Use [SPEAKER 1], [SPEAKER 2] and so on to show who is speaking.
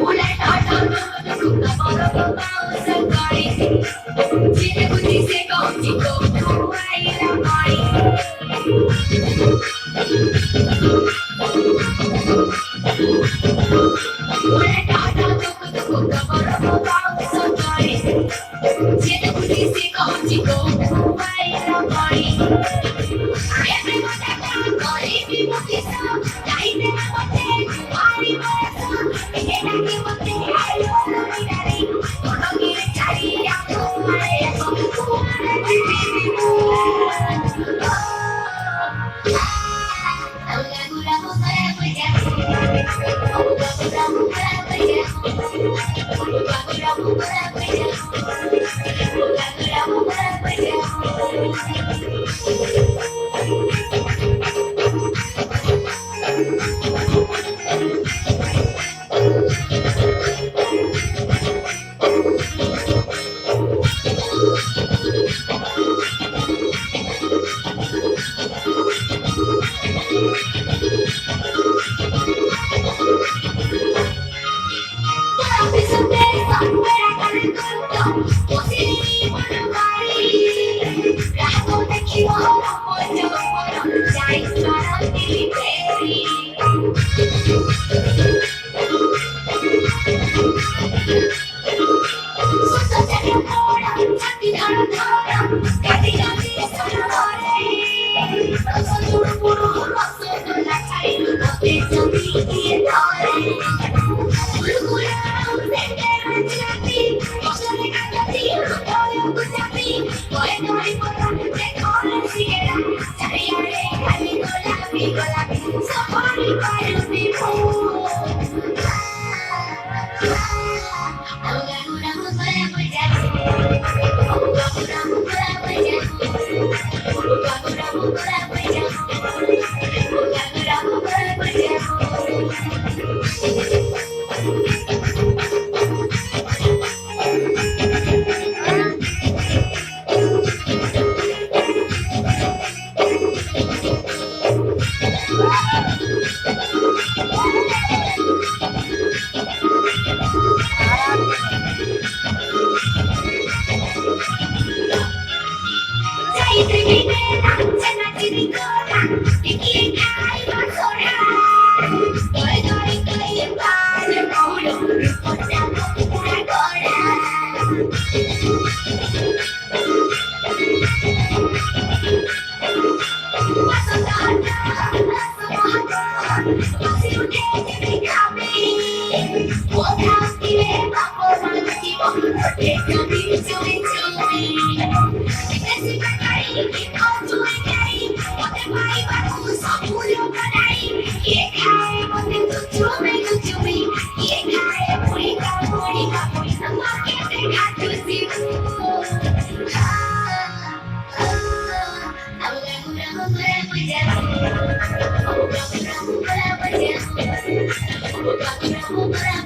[SPEAKER 1] Mulai ada suka baru tahu sekali. Jika ku disekau jika kuai ramai. Mulai ada suka baru tahu sekali. Jika ku disekau jika kuai ramai. Everyone that can go, if you want this song, like them, what they do, all the words, and then I give what they are, you know, daddy. Don't get it, daddy, I'm cool, I'm cool, I'm
[SPEAKER 2] Aku